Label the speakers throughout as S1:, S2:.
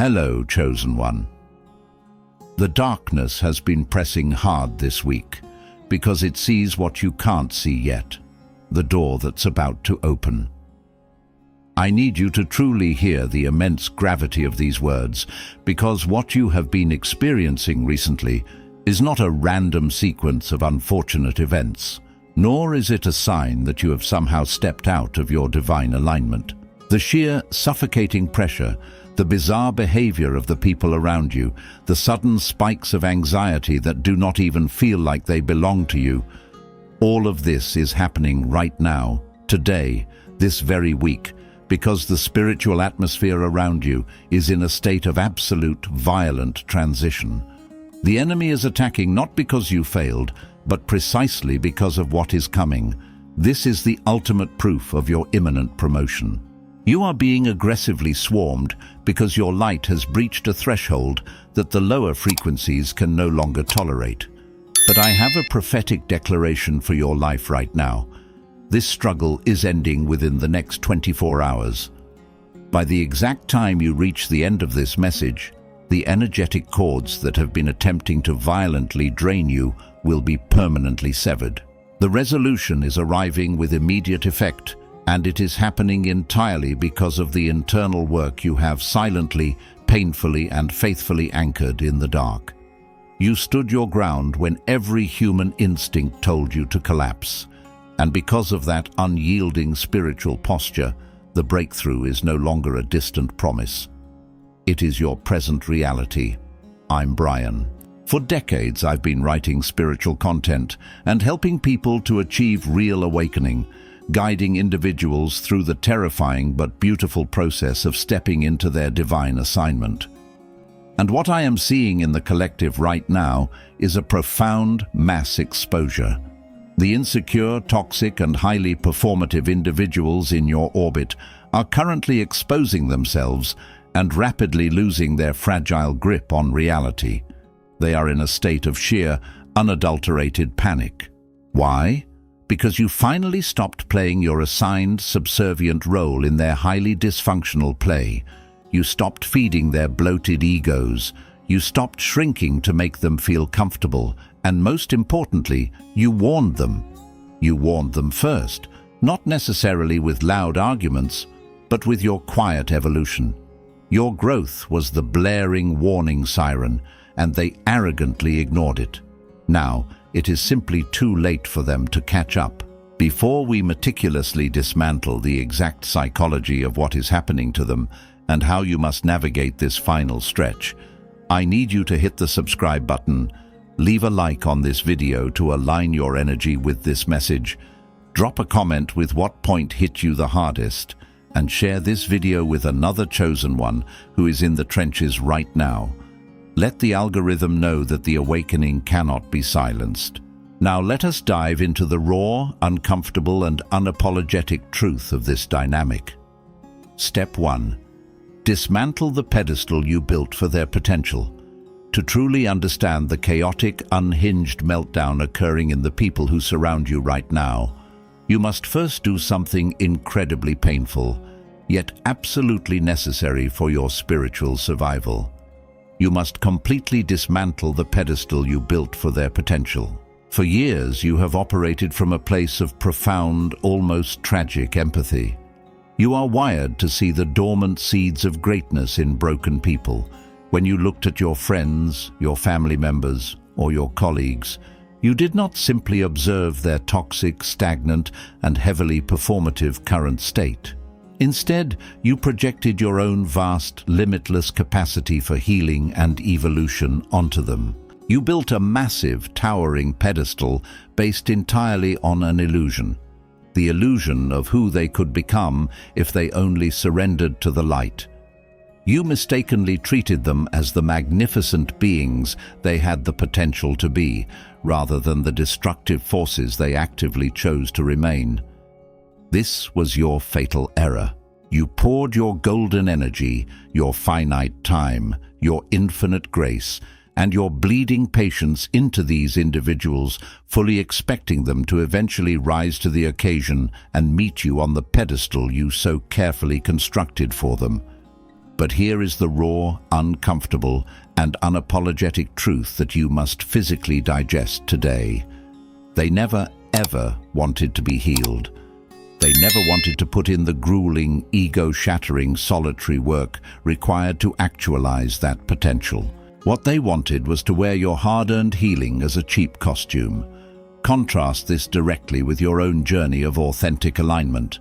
S1: Hello, Chosen One. The darkness has been pressing hard this week because it sees what you can't see yet, the door that's about to open. I need you to truly hear the immense gravity of these words, because what you have been experiencing recently is not a random sequence of unfortunate events, nor is it a sign that you have somehow stepped out of your divine alignment. The sheer suffocating pressure, the bizarre behavior of the people around you, the sudden spikes of anxiety that do not even feel like they belong to you, all of this is happening right now, today, this very week, because the spiritual atmosphere around you is in a state of absolute violent transition. The enemy is attacking not because you failed, but precisely because of what is coming. This is the ultimate proof of your imminent promotion. You are being aggressively swarmed because your light has breached a threshold that the lower frequencies can no longer tolerate. But I have a prophetic declaration for your life right now. This struggle is ending within the next 24 hours. By the exact time you reach the end of this message, the energetic cords that have been attempting to violently drain you will be permanently severed. The resolution is arriving with immediate effect, and it is happening entirely because of the internal work you have silently, painfully, and faithfully anchored in the dark. You stood your ground when every human instinct told you to collapse. And because of that unyielding spiritual posture, the breakthrough is no longer a distant promise. It is your present reality. I'm Brian. For decades, I've been writing spiritual content and helping people to achieve real awakening, guiding individuals through the terrifying but beautiful process of stepping into their divine assignment. And what I am seeing in the collective right now is a profound mass exposure. The insecure, toxic, and highly performative individuals in your orbit are currently exposing themselves and rapidly losing their fragile grip on reality. They are in a state of sheer, unadulterated panic. Why? Because you finally stopped playing your assigned, subservient role in their highly dysfunctional play. You stopped feeding their bloated egos. You stopped shrinking to make them feel comfortable. And most importantly, you warned them. You warned them first, not necessarily with loud arguments, but with your quiet evolution. Your growth was the blaring warning siren, and they arrogantly ignored it. Now, it is simply too late for them to catch up. Before we meticulously dismantle the exact psychology of what is happening to them and how you must navigate this final stretch, I need you to hit the subscribe button. Leave a like on this video to align your energy with this message. Drop a comment with what point hit you the hardest, and share this video with another chosen one who is in the trenches right now. Let the algorithm know that the awakening cannot be silenced. Now let us dive into the raw, uncomfortable, and unapologetic truth of this dynamic. Step 1. Dismantle the pedestal you built for their potential. To truly understand the chaotic, unhinged meltdown occurring in the people who surround you right now, you must first do something incredibly painful, yet absolutely necessary for your spiritual survival. You must completely dismantle the pedestal you built for their potential. For years, you have operated from a place of profound, almost tragic empathy. You are wired to see the dormant seeds of greatness in broken people. When you looked at your friends, your family members, or your colleagues, you did not simply observe their toxic, stagnant, and heavily performative current state. Instead, you projected your own vast, limitless capacity for healing and evolution onto them. You built a massive, towering pedestal based entirely on an illusion. The illusion of who they could become if they only surrendered to the light. You mistakenly treated them as the magnificent beings they had the potential to be, rather than the destructive forces they actively chose to remain. This was your fatal error. You poured your golden energy, your finite time, your infinite grace, and your bleeding patience into these individuals, fully expecting them to eventually rise to the occasion and meet you on the pedestal you so carefully constructed for them. But here is the raw, uncomfortable, and unapologetic truth that you must physically digest today. They never, ever wanted to be healed. They never wanted to put in the grueling, ego-shattering, solitary work required to actualize that potential. What they wanted was to wear your hard-earned healing as a cheap costume. Contrast this directly with your own journey of authentic alignment.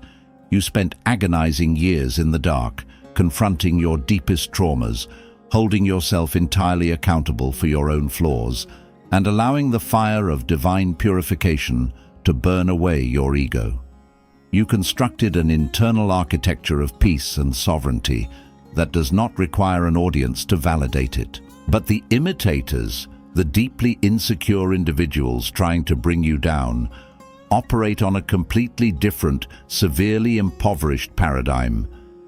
S1: You spent agonizing years in the dark, confronting your deepest traumas, holding yourself entirely accountable for your own flaws, and allowing the fire of divine purification to burn away your ego. You constructed an internal architecture of peace and sovereignty that does not require an audience to validate it. But the imitators, the deeply insecure individuals trying to bring you down, operate on a completely different, severely impoverished paradigm.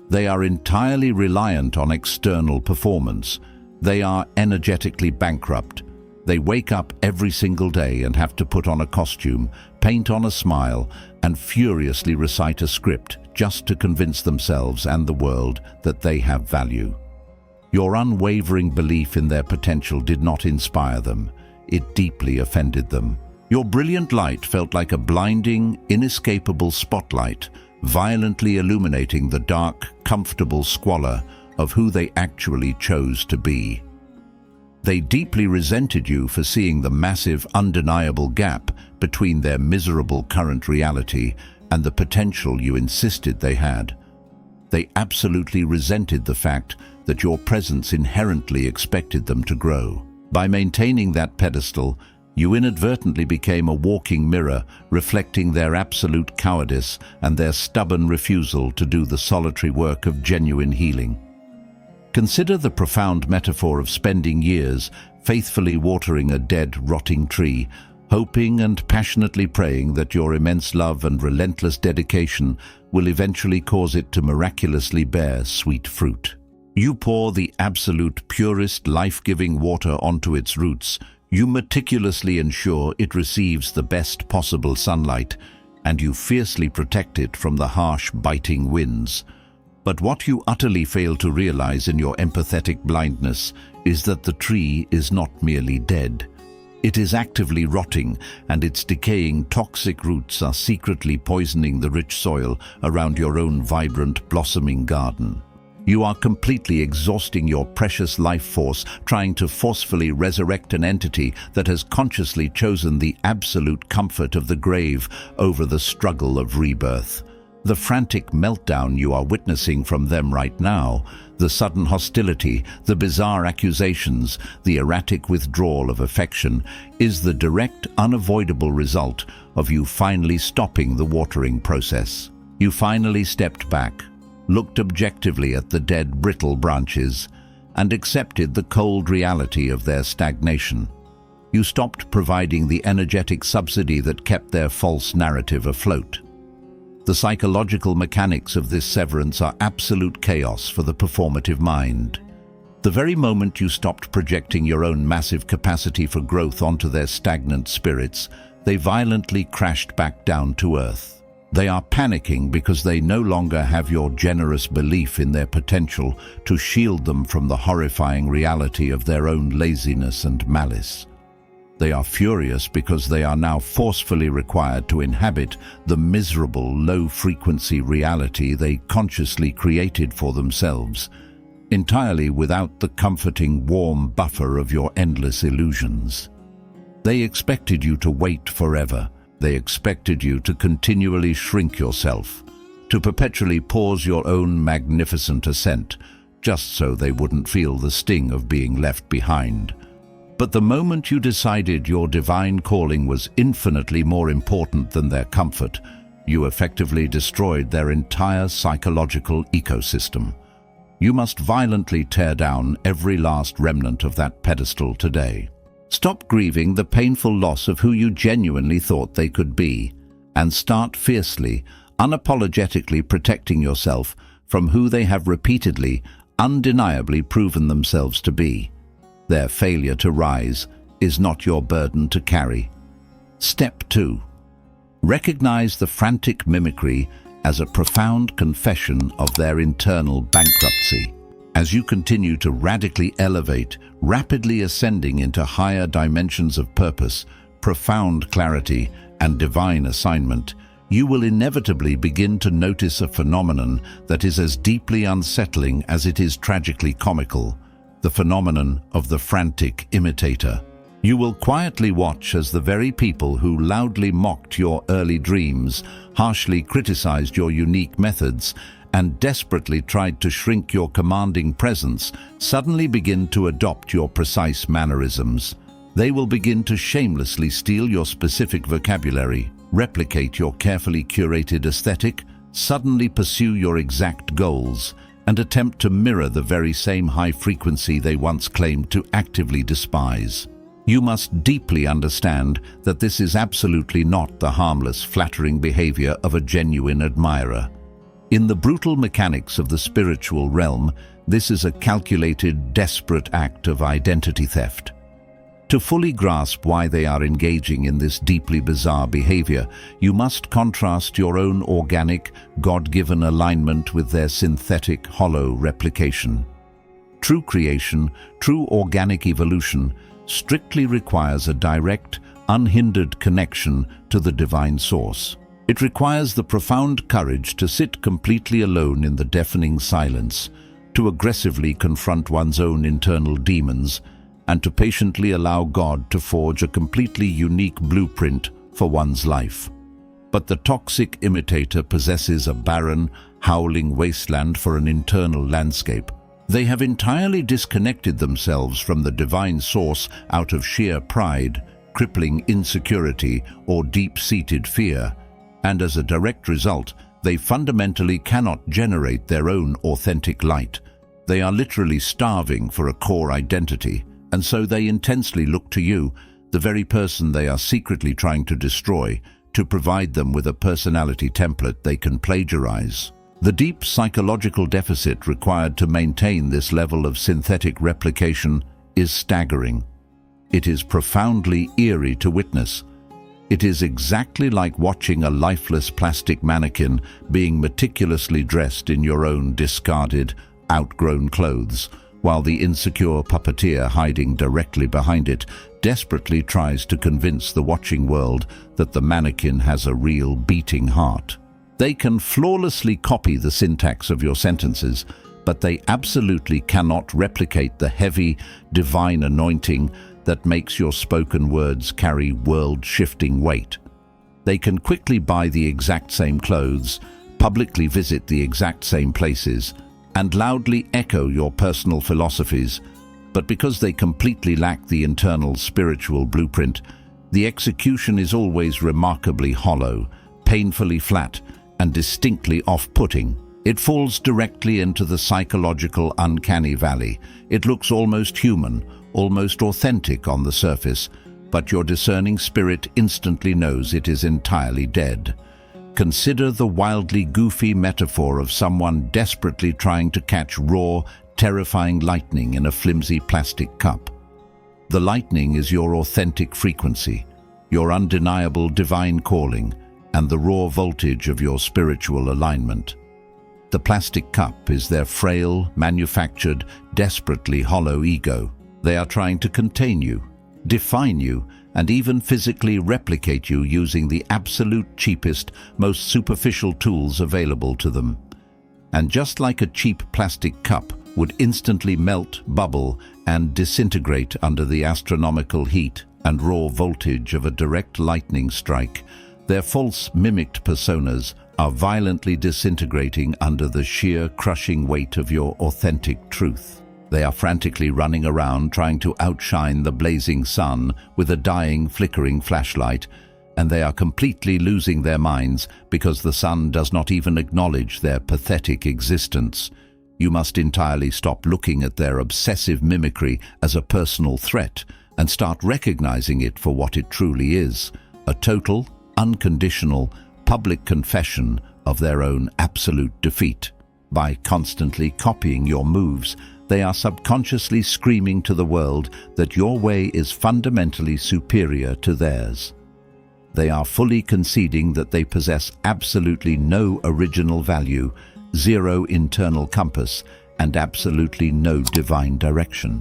S1: They are entirely reliant on external performance. They are energetically bankrupt. They wake up every single day and have to put on a costume, paint on a smile, and furiously recite a script just to convince themselves and the world that they have value. Your unwavering belief in their potential did not inspire them. It deeply offended them. Your brilliant light felt like a blinding, inescapable spotlight, violently illuminating the dark, comfortable squalor of who they actually chose to be. They deeply resented you for seeing the massive, undeniable gap between their miserable current reality and the potential you insisted they had. They absolutely resented the fact that your presence inherently expected them to grow. By maintaining that pedestal, you inadvertently became a walking mirror reflecting their absolute cowardice and their stubborn refusal to do the solitary work of genuine healing. Consider the profound metaphor of spending years faithfully watering a dead, rotting tree, hoping and passionately praying that your immense love and relentless dedication will eventually cause it to miraculously bear sweet fruit. You pour the absolute purest, life-giving water onto its roots. You meticulously ensure it receives the best possible sunlight, and you fiercely protect it from the harsh, biting winds. But what you utterly fail to realize in your empathetic blindness is that the tree is not merely dead. It is actively rotting, and its decaying toxic roots are secretly poisoning the rich soil around your own vibrant, blossoming garden. You are completely exhausting your precious life force trying to forcefully resurrect an entity that has consciously chosen the absolute comfort of the grave over the struggle of rebirth. The frantic meltdown you are witnessing from them right now, the sudden hostility, the bizarre accusations, the erratic withdrawal of affection, is the direct, unavoidable result of you finally stopping the watering process. You finally stepped back, looked objectively at the dead, brittle branches, and accepted the cold reality of their stagnation. You stopped providing the energetic subsidy that kept their false narrative afloat. The psychological mechanics of this severance are absolute chaos for the performative mind. The very moment you stopped projecting your own massive capacity for growth onto their stagnant spirits, they violently crashed back down to earth. They are panicking because they no longer have your generous belief in their potential to shield them from the horrifying reality of their own laziness and malice. They are furious because they are now forcefully required to inhabit the miserable, low-frequency reality they consciously created for themselves, entirely without the comforting, warm buffer of your endless illusions. They expected you to wait forever. They expected you to continually shrink yourself, to perpetually pause your own magnificent ascent, just so they wouldn't feel the sting of being left behind. But the moment you decided your divine calling was infinitely more important than their comfort, you effectively destroyed their entire psychological ecosystem. You must violently tear down every last remnant of that pedestal today. Stop grieving the painful loss of who you genuinely thought they could be, and start fiercely, unapologetically protecting yourself from who they have repeatedly, undeniably proven themselves to be. Their failure to rise is not your burden to carry. Step 2. Recognize the frantic mimicry as a profound confession of their internal bankruptcy. As you continue to radically elevate, rapidly ascending into higher dimensions of purpose, profound clarity, and divine assignment, you will inevitably begin to notice a phenomenon that is as deeply unsettling as it is tragically comical, the phenomenon of the frantic imitator. You will quietly watch as the very people who loudly mocked your early dreams, harshly criticized your unique methods, and desperately tried to shrink your commanding presence, suddenly begin to adopt your precise mannerisms. They will begin to shamelessly steal your specific vocabulary, replicate your carefully curated aesthetic, suddenly pursue your exact goals, and attempt to mirror the very same high frequency they once claimed to actively despise. You must deeply understand that this is absolutely not the harmless, flattering behavior of a genuine admirer. In the brutal mechanics of the spiritual realm, this is a calculated, desperate act of identity theft. To fully grasp why they are engaging in this deeply bizarre behavior, you must contrast your own organic, God-given alignment with their synthetic, hollow replication. True creation, true organic evolution, strictly requires a direct, unhindered connection to the divine source. It requires the profound courage to sit completely alone in the deafening silence, to aggressively confront one's own internal demons, and to patiently allow God to forge a completely unique blueprint for one's life. But the toxic imitator possesses a barren, howling wasteland for an internal landscape. They have entirely disconnected themselves from the divine source out of sheer pride, crippling insecurity, or deep-seated fear, and as a direct result, they fundamentally cannot generate their own authentic light. They are literally starving for a core identity, and so they intensely look to you, the very person they are secretly trying to destroy, to provide them with a personality template they can plagiarize. The deep psychological deficit required to maintain this level of synthetic replication is staggering. It is profoundly eerie to witness. It is exactly like watching a lifeless plastic mannequin being meticulously dressed in your own discarded, outgrown clothes, while the insecure puppeteer hiding directly behind it desperately tries to convince the watching world that the mannequin has a real beating heart. They can flawlessly copy the syntax of your sentences, but they absolutely cannot replicate the heavy, divine anointing that makes your spoken words carry world-shifting weight. They can quickly buy the exact same clothes, publicly visit the exact same places, and loudly echo your personal philosophies, but because they completely lack the internal spiritual blueprint, the execution is always remarkably hollow, painfully flat, and distinctly off-putting. It falls directly into the psychological uncanny valley. It looks almost human, almost authentic on the surface, but your discerning spirit instantly knows it is entirely dead. Consider the wildly goofy metaphor of someone desperately trying to catch raw, terrifying lightning in a flimsy plastic cup. The lightning is your authentic frequency, your undeniable divine calling, and the raw voltage of your spiritual alignment. The plastic cup is their frail, manufactured, desperately hollow ego. They are trying to contain you, define you, and even physically replicate you using the absolute cheapest, most superficial tools available to them. And just like a cheap plastic cup would instantly melt, bubble, and disintegrate under the astronomical heat and raw voltage of a direct lightning strike, their false mimicked personas are violently disintegrating under the sheer crushing weight of your authentic truth. They are frantically running around trying to outshine the blazing sun with a dying, flickering flashlight, and they are completely losing their minds because the sun does not even acknowledge their pathetic existence. You must entirely stop looking at their obsessive mimicry as a personal threat and start recognizing it for what it truly is, a total, unconditional, public confession of their own absolute defeat. By constantly copying your moves, they are subconsciously screaming to the world that your way is fundamentally superior to theirs. They are fully conceding that they possess absolutely no original value, zero internal compass, and absolutely no divine direction.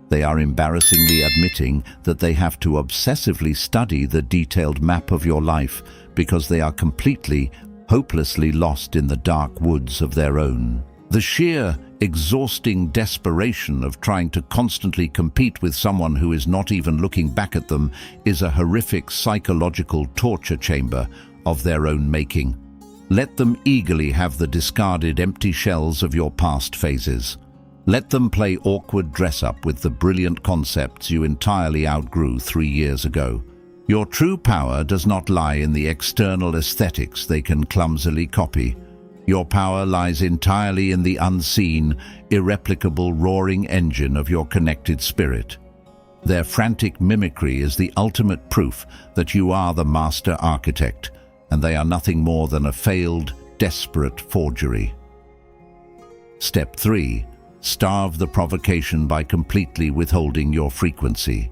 S1: They are embarrassingly admitting that they have to obsessively study the detailed map of your life because they are completely, hopelessly lost in the dark woods of their own. The sheer, exhausting desperation of trying to constantly compete with someone who is not even looking back at them is a horrific psychological torture chamber of their own making. Let them eagerly have the discarded empty shells of your past phases. Let them play awkward dress-up with the brilliant concepts you entirely outgrew 3 years ago. Your true power does not lie in the external aesthetics they can clumsily copy. Your power lies entirely in the unseen, irreplicable roaring engine of your connected spirit. Their frantic mimicry is the ultimate proof that you are the master architect, and they are nothing more than a failed, desperate forgery. Step 3. Starve the provocation by completely withholding your frequency.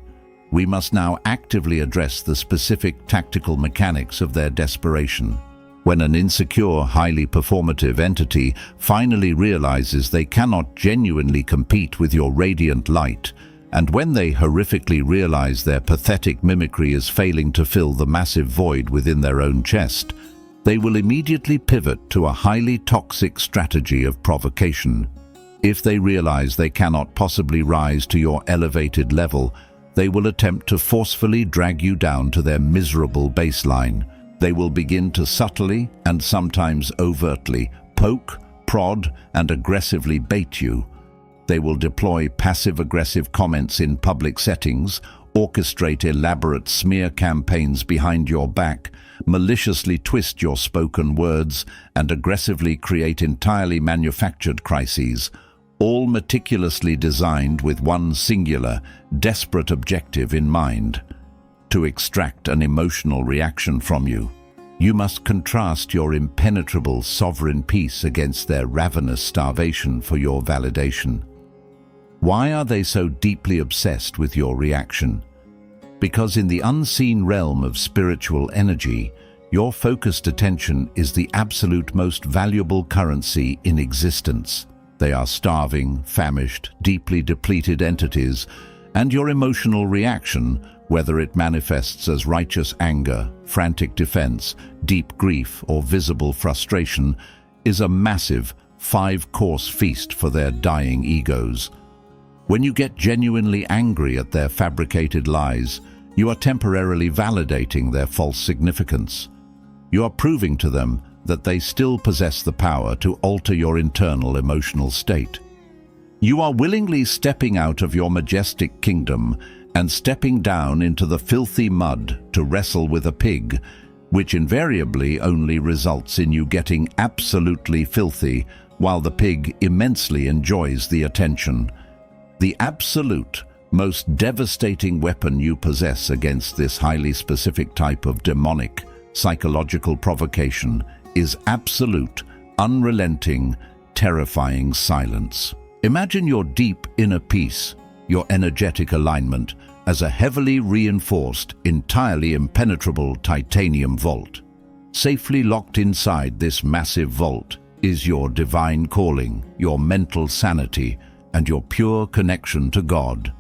S1: We must now actively address the specific tactical mechanics of their desperation. When an insecure, highly performative entity finally realizes they cannot genuinely compete with your radiant light, and when they horrifically realize their pathetic mimicry is failing to fill the massive void within their own chest, they will immediately pivot to a highly toxic strategy of provocation. If they realize they cannot possibly rise to your elevated level, they will attempt to forcefully drag you down to their miserable baseline. They will begin to subtly and sometimes overtly poke, prod, and aggressively bait you. They will deploy passive-aggressive comments in public settings, orchestrate elaborate smear campaigns behind your back, maliciously twist your spoken words, and aggressively create entirely manufactured crises, all meticulously designed with one singular, desperate objective in mind: to extract an emotional reaction from you. You must contrast your impenetrable sovereign peace against their ravenous starvation for your validation. Why are they so deeply obsessed with your reaction? Because in the unseen realm of spiritual energy, your focused attention is the absolute most valuable currency in existence. They are starving, famished, deeply depleted entities, and your emotional reaction, whether it manifests as righteous anger, frantic defense, deep grief, or visible frustration, is a massive, 5-course feast for their dying egos. When you get genuinely angry at their fabricated lies, you are temporarily validating their false significance. You are proving to them that they still possess the power to alter your internal emotional state. You are willingly stepping out of your majestic kingdom and stepping down into the filthy mud to wrestle with a pig, which invariably only results in you getting absolutely filthy while the pig immensely enjoys the attention. The absolute, most devastating weapon you possess against this highly specific type of demonic, psychological provocation is absolute, unrelenting, terrifying silence. Imagine your deep inner peace, your energetic alignment, as a heavily reinforced, entirely impenetrable titanium vault. Safely locked inside this massive vault is your divine calling, your mental sanity, and your pure connection to God.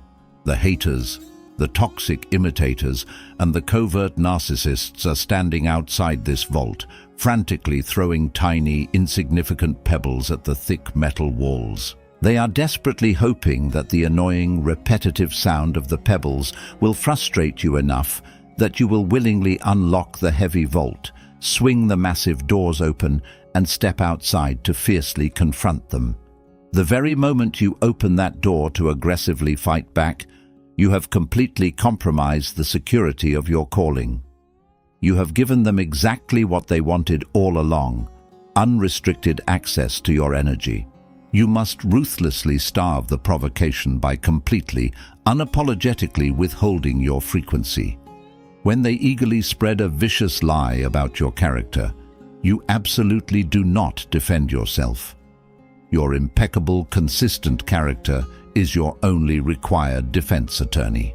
S1: The haters, the toxic imitators, and the covert narcissists are standing outside this vault, frantically throwing tiny, insignificant pebbles at the thick metal walls. They are desperately hoping that the annoying, repetitive sound of the pebbles will frustrate you enough that you will willingly unlock the heavy vault, swing the massive doors open, and step outside to fiercely confront them. The very moment you open that door to aggressively fight back, you have completely compromised the security of your calling. You have given them exactly what they wanted all along: unrestricted access to your energy. You must ruthlessly starve the provocation by completely, unapologetically withholding your frequency. When they eagerly spread a vicious lie about your character, you absolutely do not defend yourself. Your impeccable, consistent character is your only required defense attorney.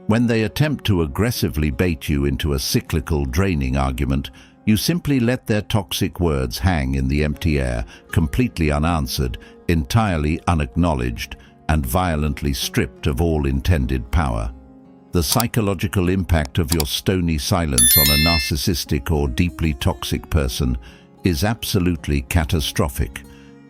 S1: When they attempt to aggressively bait you into a cyclical, draining argument, you simply let their toxic words hang in the empty air, completely unanswered, entirely unacknowledged and violently stripped of all intended power. The psychological impact of your stony silence on a narcissistic or deeply toxic person is absolutely catastrophic.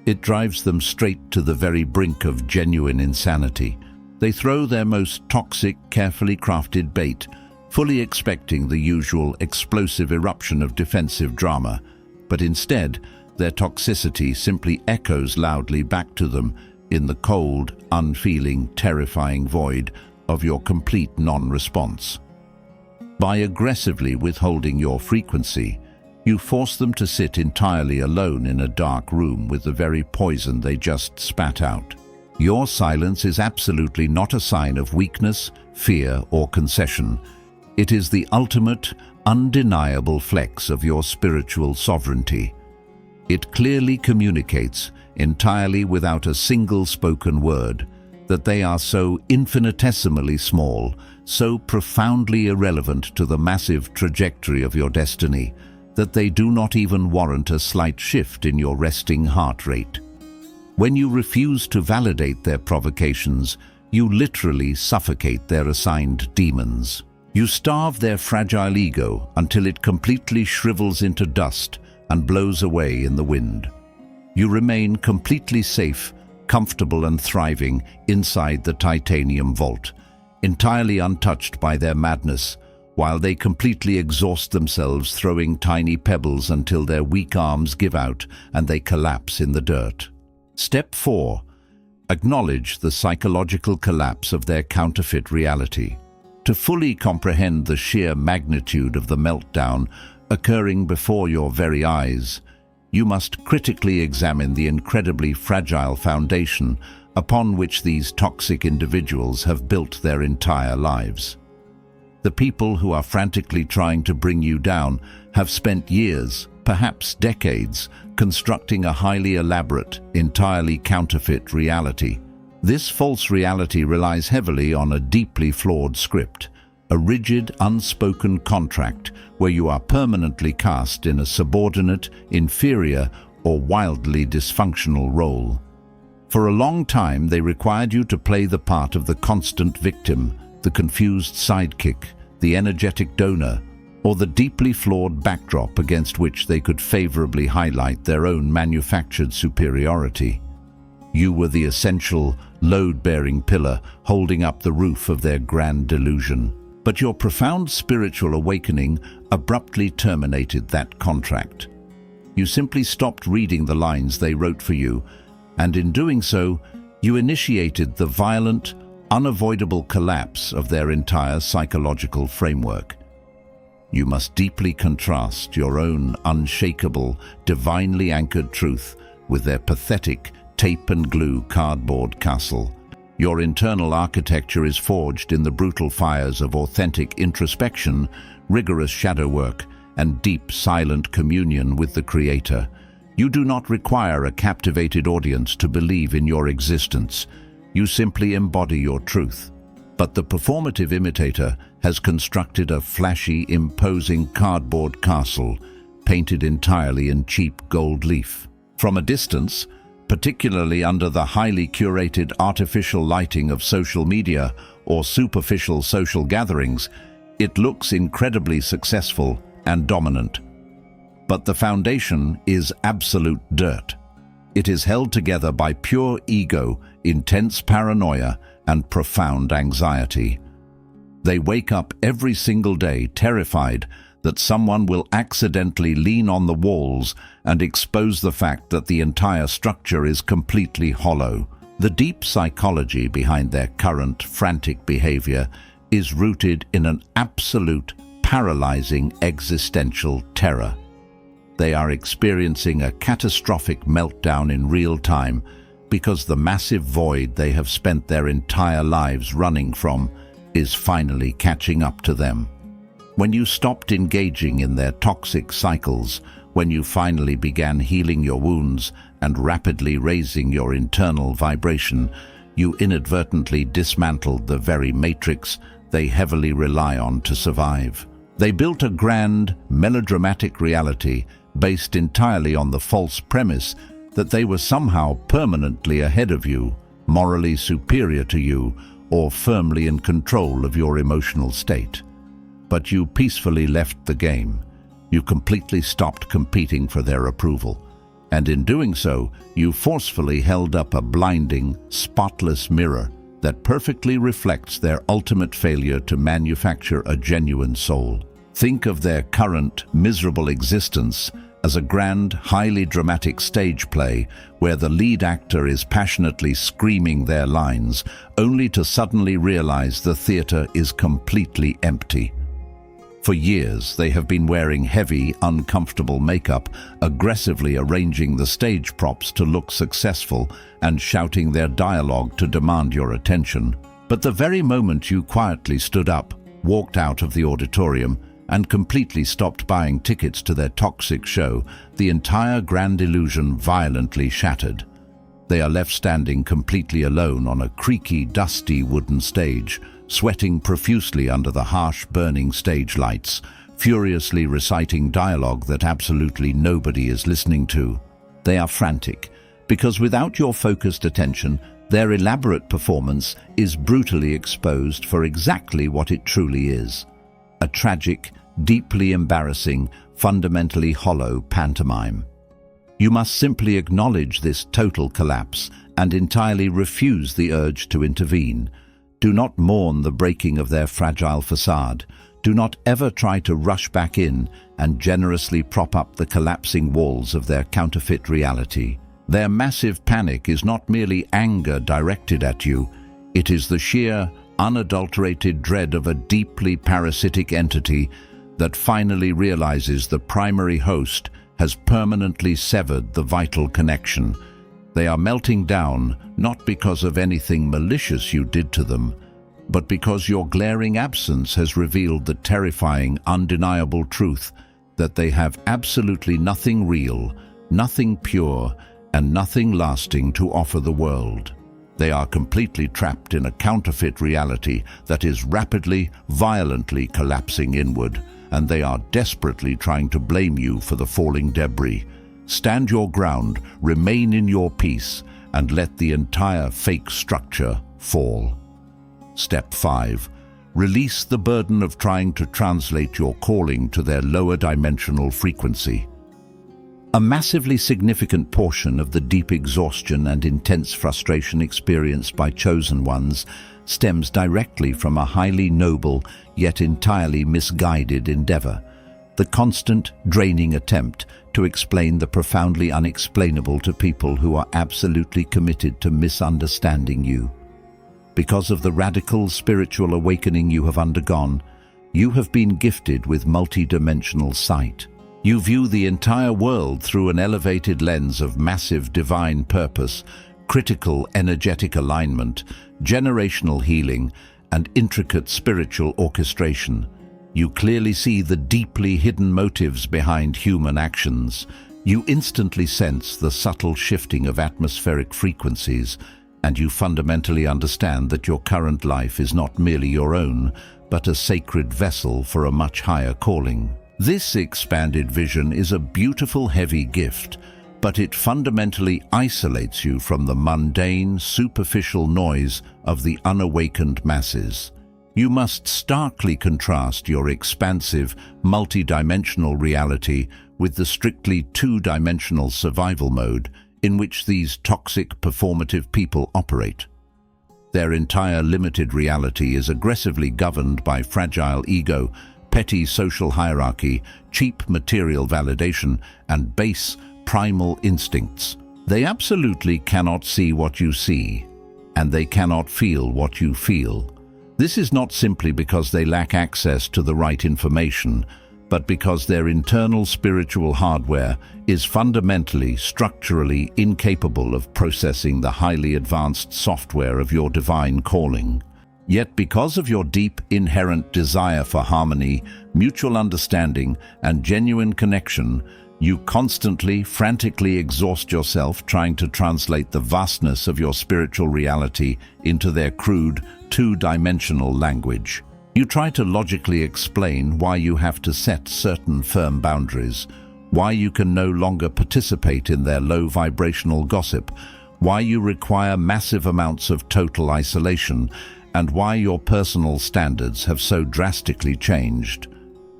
S1: It drives them straight to the very brink of genuine insanity. They throw their most toxic, carefully crafted bait, fully expecting the usual explosive eruption of defensive drama, but instead, their toxicity simply echoes loudly back to them in the cold, unfeeling, terrifying void of your complete non-response. By aggressively withholding your frequency, you force them to sit entirely alone in a dark room with the very poison they just spat out. Your silence is absolutely not a sign of weakness, fear, or concession. It is the ultimate, undeniable flex of your spiritual sovereignty. It clearly communicates, entirely without a single spoken word, that they are so infinitesimally small, so profoundly irrelevant to the massive trajectory of your destiny, that they do not even warrant a slight shift in your resting heart rate. When you refuse to validate their provocations, you literally suffocate their assigned demons. You starve their fragile ego until it completely shrivels into dust and blows away in the wind. You remain completely safe, comfortable and thriving inside the titanium vault, entirely untouched by their madness, while they completely exhaust themselves throwing tiny pebbles until their weak arms give out and they collapse in the dirt. Step 4. Acknowledge the psychological collapse of their counterfeit reality. To fully comprehend the sheer magnitude of the meltdown occurring before your very eyes, you must critically examine the incredibly fragile foundation upon which these toxic individuals have built their entire lives. The people who are frantically trying to bring you down have spent years, perhaps decades, constructing a highly elaborate, entirely counterfeit reality. This false reality relies heavily on a deeply flawed script, a rigid, unspoken contract where you are permanently cast in a subordinate, inferior, or wildly dysfunctional role. For a long time, they required you to play the part of the constant victim, the confused sidekick, the energetic donor, or the deeply flawed backdrop against which they could favorably highlight their own manufactured superiority. You were the essential, load-bearing pillar holding up the roof of their grand delusion. But your profound spiritual awakening abruptly terminated that contract. You simply stopped reading the lines they wrote for you, and in doing so, you initiated the violent, unavoidable collapse of their entire psychological framework. You must deeply contrast your own unshakable, divinely anchored truth with their pathetic, tape and glue cardboard castle. Your internal architecture is forged in the brutal fires of authentic introspection, rigorous shadow work, and deep, silent communion with the Creator. You do not require a captivated audience to believe in your existence. You simply embody your truth. But the performative imitator has constructed a flashy, imposing cardboard castle, painted entirely in cheap gold leaf. From a distance, particularly under the highly curated artificial lighting of social media or superficial social gatherings, it looks incredibly successful and dominant. But the foundation is absolute dirt. It is held together by pure ego, intense paranoia, and profound anxiety. They wake up every single day terrified that someone will accidentally lean on the walls and expose the fact that the entire structure is completely hollow. The deep psychology behind their current frantic behavior is rooted in an absolute, paralyzing existential terror. They are experiencing a catastrophic meltdown in real time because the massive void they have spent their entire lives running from is finally catching up to them. When you stopped engaging in their toxic cycles, when you finally began healing your wounds and rapidly raising your internal vibration, you inadvertently dismantled the very matrix they heavily rely on to survive. They built a grand, melodramatic reality based entirely on the false premise that they were somehow permanently ahead of you, morally superior to you, or firmly in control of your emotional state. But you peacefully left the game. You completely stopped competing for their approval. And in doing so, you forcefully held up a blinding, spotless mirror that perfectly reflects their ultimate failure to manufacture a genuine soul. Think of their current, miserable existence as a grand, highly dramatic stage play where the lead actor is passionately screaming their lines, only to suddenly realize the theater is completely empty. For years, they have been wearing heavy, uncomfortable makeup, aggressively arranging the stage props to look successful and shouting their dialogue to demand your attention. But the very moment you quietly stood up, walked out of the auditorium, and completely stopped buying tickets to their toxic show, the entire grand illusion violently shattered. They are left standing completely alone on a creaky, dusty wooden stage, sweating profusely under the harsh, burning stage lights, furiously reciting dialogue that absolutely nobody is listening to. They are frantic, because without your focused attention, their elaborate performance is brutally exposed for exactly what it truly is: a tragic, deeply embarrassing, fundamentally hollow pantomime. You must simply acknowledge this total collapse and entirely refuse the urge to intervene. Do not mourn the breaking of their fragile facade. Do not ever try to rush back in and generously prop up the collapsing walls of their counterfeit reality. Their massive panic is not merely anger directed at you. It is the sheer, unadulterated dread of a deeply parasitic entity that finally realizes the primary host has permanently severed the vital connection. They are melting down not because of anything malicious you did to them, but because your glaring absence has revealed the terrifying, undeniable truth that they have absolutely nothing real, nothing pure, and nothing lasting to offer the world. They are completely trapped in a counterfeit reality that is rapidly, violently collapsing inward, and they are desperately trying to blame you for the falling debris. Stand your ground, remain in your peace, and let the entire fake structure fall. Step 5. Release the burden of trying to translate your calling to their lower dimensional frequency. A massively significant portion of the deep exhaustion and intense frustration experienced by chosen ones stems directly from a highly noble yet entirely misguided endeavor: the constant, draining attempt to explain the profoundly unexplainable to people who are absolutely committed to misunderstanding you. Because of the radical spiritual awakening you have undergone, you have been gifted with multidimensional sight. You view the entire world through an elevated lens of massive divine purpose, critical energetic alignment, generational healing, and intricate spiritual orchestration. You clearly see the deeply hidden motives behind human actions. You instantly sense the subtle shifting of atmospheric frequencies, and you fundamentally understand that your current life is not merely your own, but a sacred vessel for a much higher calling. This expanded vision is a beautiful, heavy gift, but it fundamentally isolates you from the mundane, superficial noise of the unawakened masses. You must starkly contrast your expansive, multidimensional reality with the strictly two-dimensional survival mode in which these toxic, performative people operate. Their entire limited reality is aggressively governed by fragile ego, petty social hierarchy, cheap material validation, and base, primal instincts. They absolutely cannot see what you see, and they cannot feel what you feel. This is not simply because they lack access to the right information, but because their internal spiritual hardware is fundamentally, structurally incapable of processing the highly advanced software of your divine calling. Yet because of your deep, inherent desire for harmony, mutual understanding, and genuine connection, you constantly, frantically exhaust yourself trying to translate the vastness of your spiritual reality into their crude, two-dimensional language. You try to logically explain why you have to set certain firm boundaries, why you can no longer participate in their low vibrational gossip, why you require massive amounts of total isolation, and why your personal standards have so drastically changed.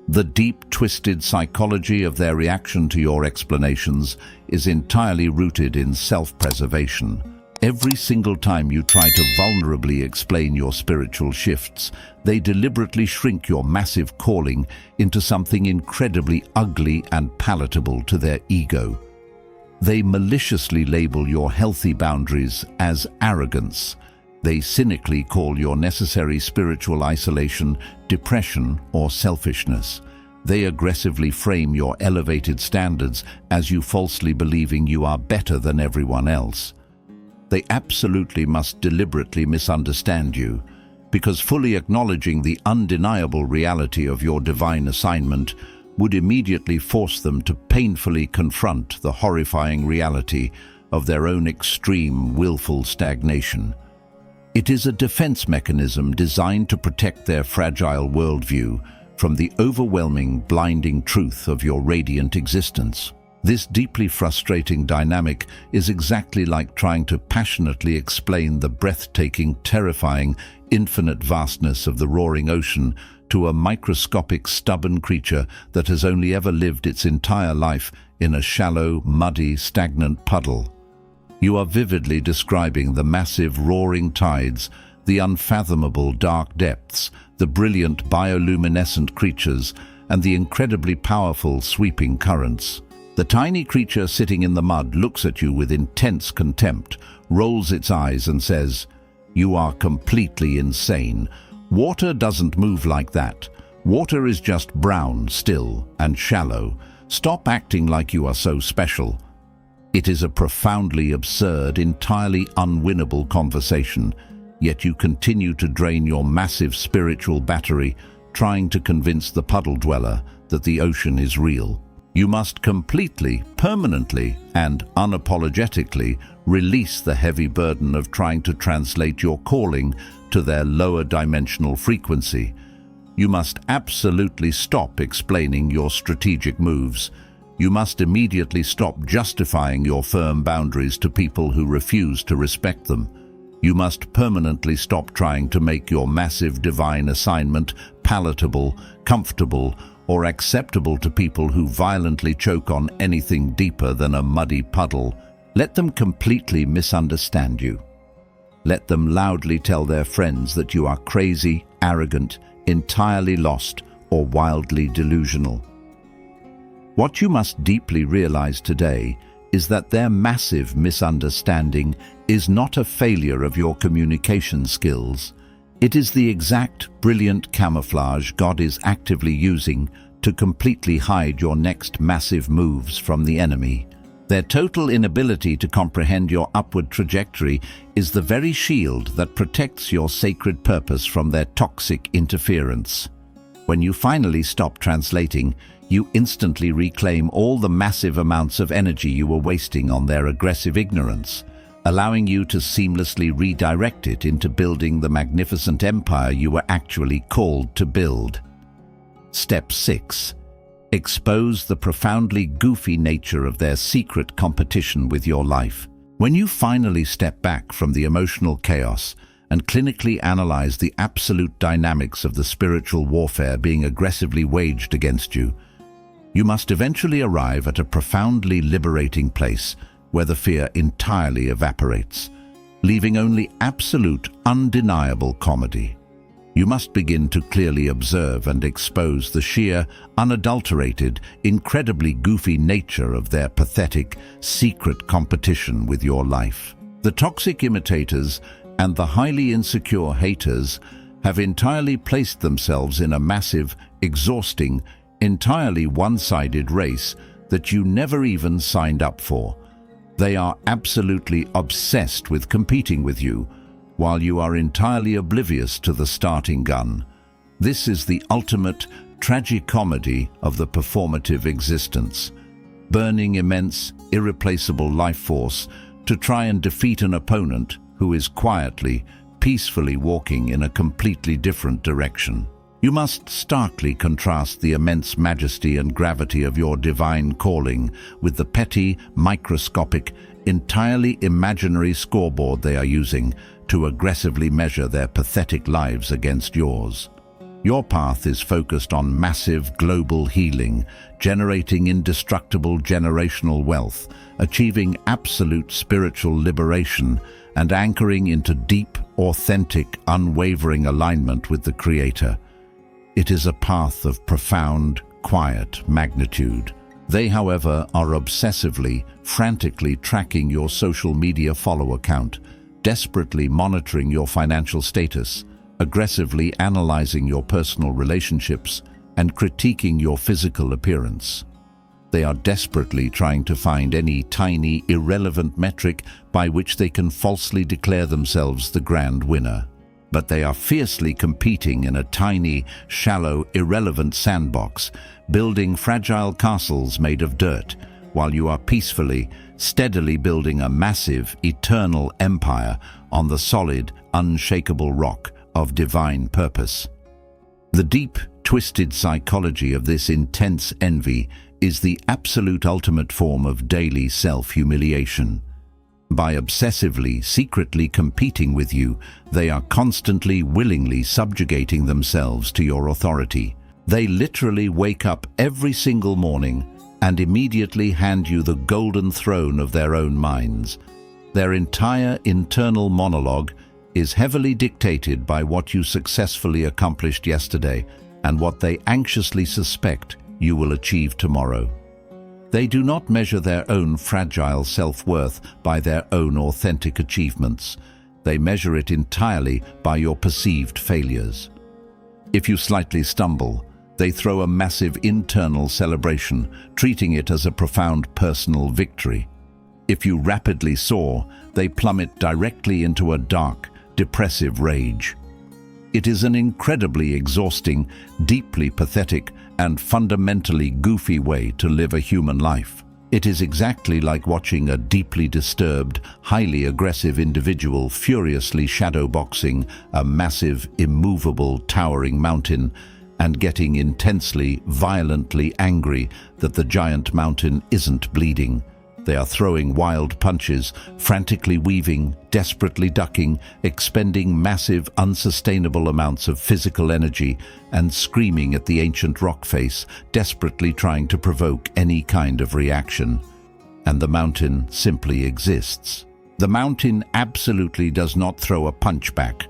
S1: The deep, twisted psychology of their reaction to your explanations is entirely rooted in self-preservation. Every single time you try to vulnerably explain your spiritual shifts, they deliberately shrink your massive calling into something incredibly ugly and palatable to their ego. They maliciously label your healthy boundaries as arrogance. They cynically call your necessary spiritual isolation depression or selfishness. They aggressively frame your elevated standards as you falsely believing you are better than everyone else. They absolutely must deliberately misunderstand you, because fully acknowledging the undeniable reality of your divine assignment would immediately force them to painfully confront the horrifying reality of their own extreme, willful stagnation. It is a defense mechanism designed to protect their fragile worldview from the overwhelming, blinding truth of your radiant existence. This deeply frustrating dynamic is exactly like trying to passionately explain the breathtaking, terrifying, infinite vastness of the roaring ocean to a microscopic, stubborn creature that has only ever lived its entire life in a shallow, muddy, stagnant puddle. You are vividly describing the massive roaring tides, the unfathomable dark depths, the brilliant bioluminescent creatures, and the incredibly powerful sweeping currents. The tiny creature sitting in the mud looks at you with intense contempt, rolls its eyes and says, "You are completely insane. Water doesn't move like that. Water is just brown, still, and shallow. Stop acting like you are so special." It is a profoundly absurd, entirely unwinnable conversation, yet you continue to drain your massive spiritual battery, trying to convince the puddle dweller that the ocean is real. You must completely, permanently, and unapologetically release the heavy burden of trying to translate your calling to their lower dimensional frequency. You must absolutely stop explaining your strategic moves. You must immediately stop justifying your firm boundaries to people who refuse to respect them. You must permanently stop trying to make your massive divine assignment palatable, comfortable, or acceptable to people who violently choke on anything deeper than a muddy puddle. Let them completely misunderstand you. Let them loudly tell their friends that you are crazy, arrogant, entirely lost, or wildly delusional. What you must deeply realize today is that their massive misunderstanding is not a failure of your communication skills. It is the exact brilliant camouflage God is actively using to completely hide your next massive moves from the enemy. Their total inability to comprehend your upward trajectory is the very shield that protects your sacred purpose from their toxic interference. When you finally stop translating, you instantly reclaim all the massive amounts of energy you were wasting on their aggressive ignorance, allowing you to seamlessly redirect it into building the magnificent empire you were actually called to build. Step 6. Expose the profoundly goofy nature of their secret competition with your life. When you finally step back from the emotional chaos and clinically analyze the absolute dynamics of the spiritual warfare being aggressively waged against you, you must eventually arrive at a profoundly liberating place where the fear entirely evaporates, leaving only absolute, undeniable comedy. You must begin to clearly observe and expose the sheer, unadulterated, incredibly goofy nature of their pathetic, secret competition with your life. The toxic imitators and the highly insecure haters have entirely placed themselves in a massive, exhausting, entirely one-sided race that you never even signed up for. They are absolutely obsessed with competing with you, while you are entirely oblivious to the starting gun. This is the ultimate tragicomedy of the performative existence. Burning immense, irreplaceable life force to try and defeat an opponent who is quietly, peacefully walking in a completely different direction. You must starkly contrast the immense majesty and gravity of your divine calling with the petty, microscopic, entirely imaginary scoreboard they are using to aggressively measure their pathetic lives against yours. Your path is focused on massive global healing, generating indestructible generational wealth, achieving absolute spiritual liberation, and anchoring into deep, authentic, unwavering alignment with the Creator. It is a path of profound, quiet magnitude. They, however, are obsessively, frantically tracking your social media follow count, desperately monitoring your financial status, aggressively analyzing your personal relationships, and critiquing your physical appearance. They are desperately trying to find any tiny, irrelevant metric by which they can falsely declare themselves the grand winner. But they are fiercely competing in a tiny, shallow, irrelevant sandbox, building fragile castles made of dirt, while you are peacefully, steadily building a massive, eternal empire on the solid, unshakable rock of divine purpose. The deep, twisted psychology of this intense envy is the absolute ultimate form of daily self-humiliation. By obsessively, secretly competing with you, they are constantly, willingly subjugating themselves to your authority. They literally wake up every single morning and immediately hand you the golden throne of their own minds. Their entire internal monologue is heavily dictated by what you successfully accomplished yesterday and what they anxiously suspect you will achieve tomorrow. They do not measure their own fragile self-worth by their own authentic achievements. They measure it entirely by your perceived failures. If you slightly stumble, they throw a massive internal celebration, treating it as a profound personal victory. If you rapidly soar, they plummet directly into a dark, depressive rage. It is an incredibly exhausting, deeply pathetic, and fundamentally goofy way to live a human life. It is exactly like watching a deeply disturbed, highly aggressive individual furiously shadowboxing a massive, immovable, towering mountain and getting intensely, violently angry that the giant mountain isn't bleeding. They are throwing wild punches, frantically weaving, desperately ducking, expending massive, unsustainable amounts of physical energy, and screaming at the ancient rock face, desperately trying to provoke any kind of reaction. And the mountain simply exists. The mountain absolutely does not throw a punch back.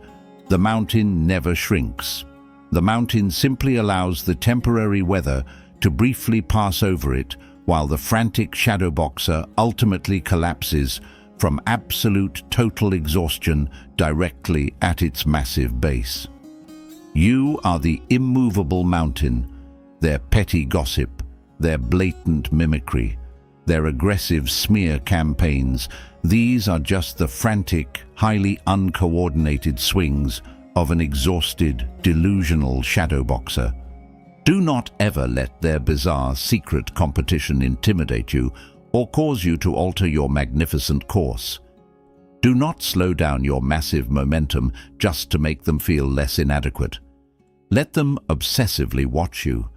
S1: The mountain never shrinks. The mountain simply allows the temporary weather to briefly pass over it, while the frantic shadowboxer ultimately collapses from absolute total exhaustion directly at its massive base. You are the immovable mountain, their petty gossip, their blatant mimicry, their aggressive smear campaigns. These are just the frantic, highly uncoordinated swings of an exhausted, delusional shadowboxer. Do not ever let their bizarre secret competition intimidate you or cause you to alter your magnificent course. Do not slow down your massive momentum just to make them feel less inadequate. Let them obsessively watch you.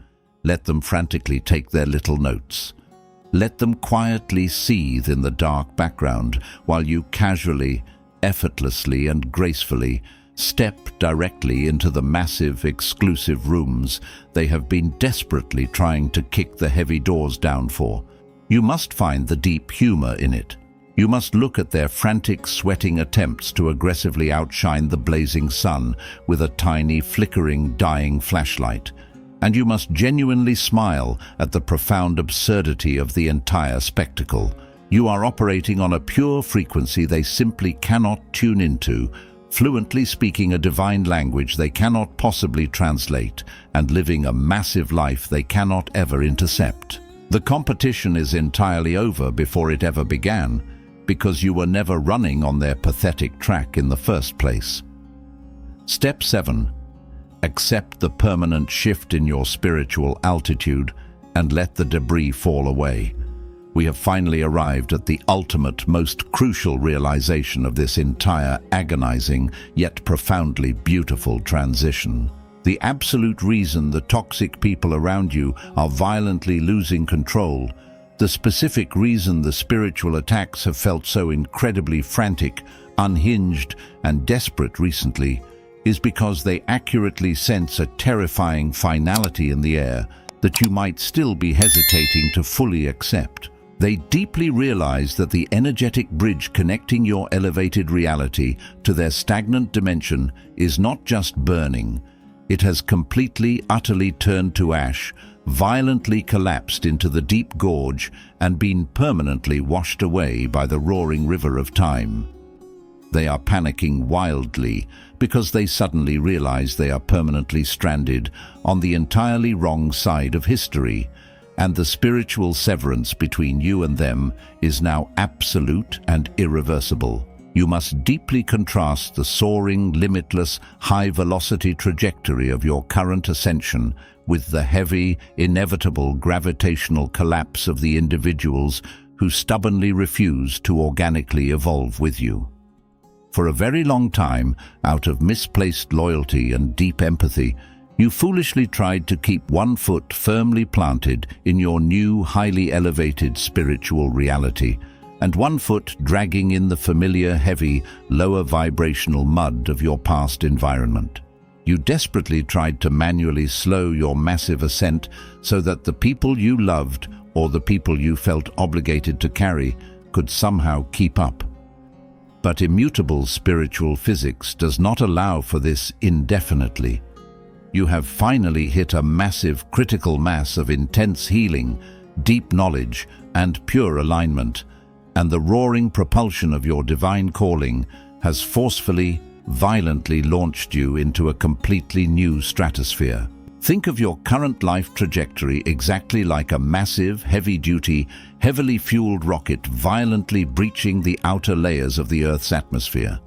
S1: Let them frantically take their little notes. Let them quietly seethe in the dark background while you casually, effortlessly, and gracefully step directly into the massive, exclusive rooms they have been desperately trying to kick the heavy doors down for. You must find the deep humor in it. You must look at their frantic, sweating attempts to aggressively outshine the blazing sun with a tiny, flickering, dying flashlight. And you must genuinely smile at the profound absurdity of the entire spectacle. You are operating on a pure frequency they simply cannot tune into, fluently speaking a divine language they cannot possibly translate, and living a massive life they cannot ever intercept. The competition is entirely over before it ever began, because you were never running on their pathetic track in the first place. Step 7. Accept the permanent shift in your spiritual altitude and let the debris fall away. We have finally arrived at the ultimate, most crucial realization of this entire agonizing yet profoundly beautiful transition. The absolute reason the toxic people around you are violently losing control, the specific reason the spiritual attacks have felt so incredibly frantic, unhinged, and desperate recently, is because they accurately sense a terrifying finality in the air that you might still be hesitating to fully accept. They deeply realize that the energetic bridge connecting your elevated reality to their stagnant dimension is not just burning. It has completely, utterly turned to ash, violently collapsed into the deep gorge, and been permanently washed away by the roaring river of time. They are panicking wildly because they suddenly realize they are permanently stranded on the entirely wrong side of history, and the spiritual severance between you and them is now absolute and irreversible. You must deeply contrast the soaring, limitless, high-velocity trajectory of your current ascension with the heavy, inevitable gravitational collapse of the individuals who stubbornly refuse to organically evolve with you. For a very long time, out of misplaced loyalty and deep empathy, you foolishly tried to keep one foot firmly planted in your new, highly elevated spiritual reality, and one foot dragging in the familiar, heavy, lower vibrational mud of your past environment. You desperately tried to manually slow your massive ascent so that the people you loved or the people you felt obligated to carry could somehow keep up. But immutable spiritual physics does not allow for this indefinitely. You have finally hit a massive critical mass of intense healing, deep knowledge, and pure alignment, and the roaring propulsion of your divine calling has forcefully, violently launched you into a completely new stratosphere. Think of your current life trajectory exactly like a massive, heavy-duty, heavily fueled rocket violently breaching the outer layers of the Earth's atmosphere.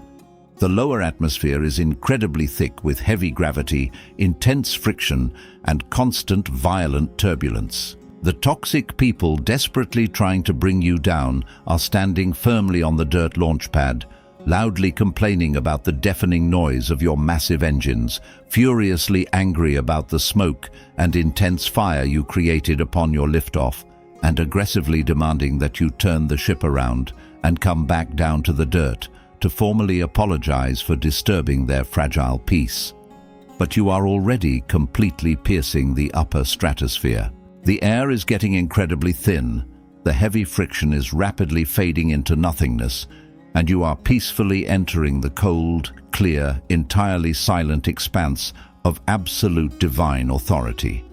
S1: The lower atmosphere is incredibly thick with heavy gravity, intense friction, and constant violent turbulence. The toxic people desperately trying to bring you down are standing firmly on the dirt launch pad, loudly complaining about the deafening noise of your massive engines, furiously angry about the smoke and intense fire you created upon your liftoff, and aggressively demanding that you turn the ship around and come back down to the dirt to formally apologize for disturbing their fragile peace. But you are already completely piercing the upper stratosphere. The air is getting incredibly thin, the heavy friction is rapidly fading into nothingness, and you are peacefully entering the cold, clear, entirely silent expanse of absolute divine authority.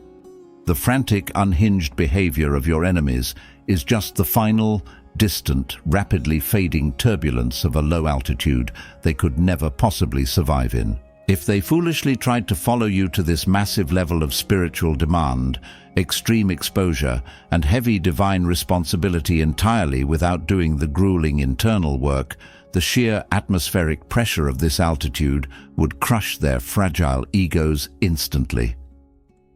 S1: The frantic, unhinged behavior of your enemies is just the final, distant, rapidly fading turbulence of a low altitude they could never possibly survive in. If they foolishly tried to follow you to this massive level of spiritual demand, extreme exposure, and heavy divine responsibility entirely without doing the grueling internal work, the sheer atmospheric pressure of this altitude would crush their fragile egos instantly.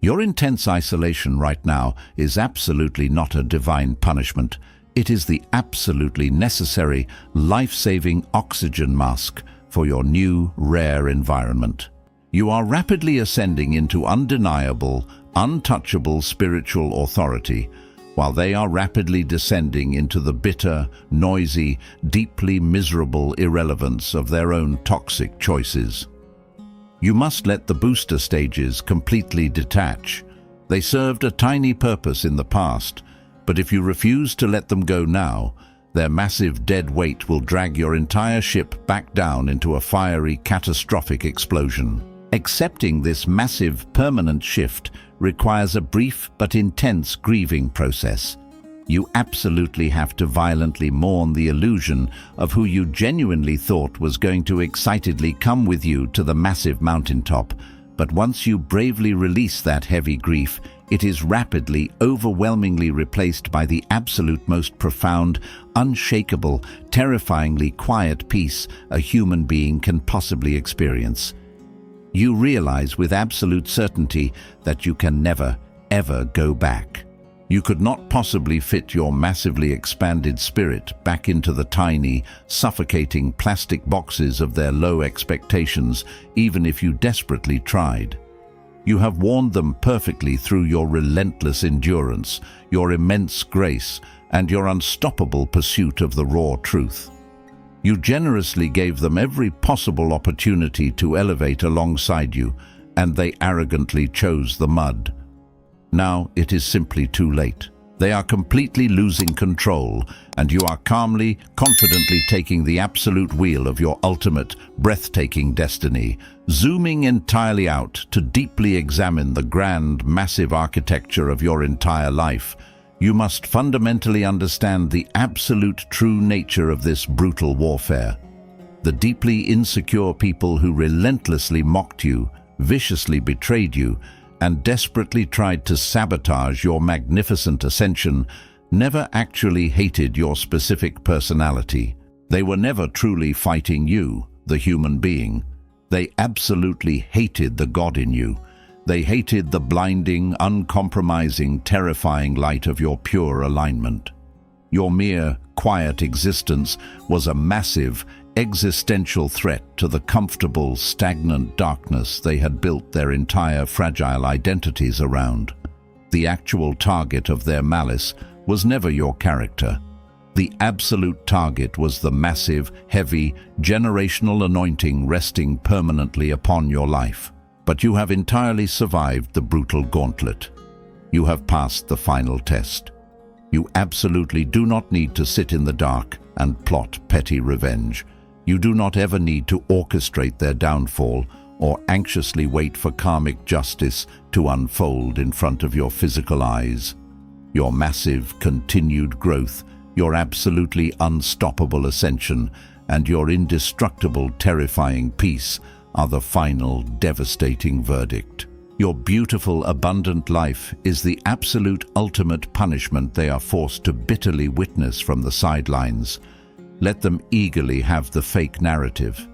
S1: Your intense isolation right now is absolutely not a divine punishment. It is the absolutely necessary, life-saving oxygen mask for your new, rare environment. You are rapidly ascending into undeniable, untouchable spiritual authority, while they are rapidly descending into the bitter, noisy, deeply miserable irrelevance of their own toxic choices. You must let the booster stages completely detach. They served a tiny purpose in the past, but if you refuse to let them go now, their massive dead weight will drag your entire ship back down into a fiery, catastrophic explosion. Accepting this massive, permanent shift requires a brief but intense grieving process. You absolutely have to violently mourn the illusion of who you genuinely thought was going to excitedly come with you to the massive mountaintop. But once you bravely release that heavy grief, it is rapidly, overwhelmingly replaced by the absolute most profound, unshakable, terrifyingly quiet peace a human being can possibly experience. You realize with absolute certainty that you can never, ever go back. You could not possibly fit your massively expanded spirit back into the tiny, suffocating plastic boxes of their low expectations, even if you desperately tried. You have warned them perfectly through your relentless endurance, your immense grace, and your unstoppable pursuit of the raw truth. You generously gave them every possible opportunity to elevate alongside you, and they arrogantly chose the mud. Now it is simply too late. They are completely losing control, and you are calmly, confidently taking the absolute wheel of your ultimate, breathtaking destiny, zooming entirely out to deeply examine the grand, massive architecture of your entire life. You must fundamentally understand the absolute true nature of this brutal warfare. The deeply insecure people who relentlessly mocked you, viciously betrayed you, and desperately tried to sabotage your magnificent ascension never actually hated your specific personality. They were never truly fighting you, the human being. They absolutely hated the God in you. They hated the blinding, uncompromising, terrifying light of your pure alignment. Your mere, quiet existence was a massive, existential threat to the comfortable, stagnant darkness they had built their entire fragile identities around. The actual target of their malice was never your character. The absolute target was the massive, heavy, generational anointing resting permanently upon your life. But you have entirely survived the brutal gauntlet. You have passed the final test. You absolutely do not need to sit in the dark and plot petty revenge. You do not ever need to orchestrate their downfall or anxiously wait for karmic justice to unfold in front of your physical eyes. Your massive, continued growth, your absolutely unstoppable ascension, and your indestructible, terrifying peace are the final, devastating verdict. Your beautiful, abundant life is the absolute ultimate punishment they are forced to bitterly witness from the sidelines. Let them eagerly have the fake narrative.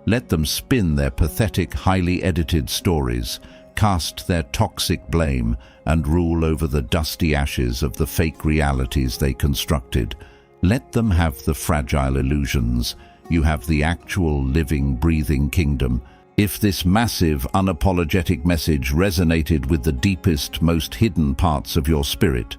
S1: Let them spin their pathetic, highly edited stories, cast their toxic blame, and rule over the dusty ashes of the fake realities they constructed. Let them have the fragile illusions. You have the actual, living, breathing kingdom. If this massive, unapologetic message resonated with the deepest, most hidden parts of your spirit,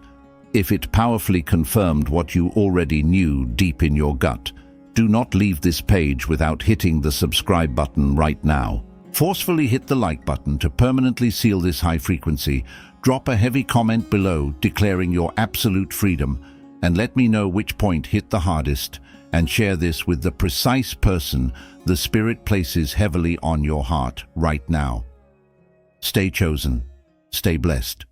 S1: if it powerfully confirmed what you already knew deep in your gut, do not leave this page without hitting the subscribe button right now. Forcefully hit the like button to permanently seal this high frequency. Drop a heavy comment below declaring your absolute freedom, and let me know which point hit the hardest, and share this with the precise person the Spirit places heavily on your heart right now. Stay chosen. Stay blessed.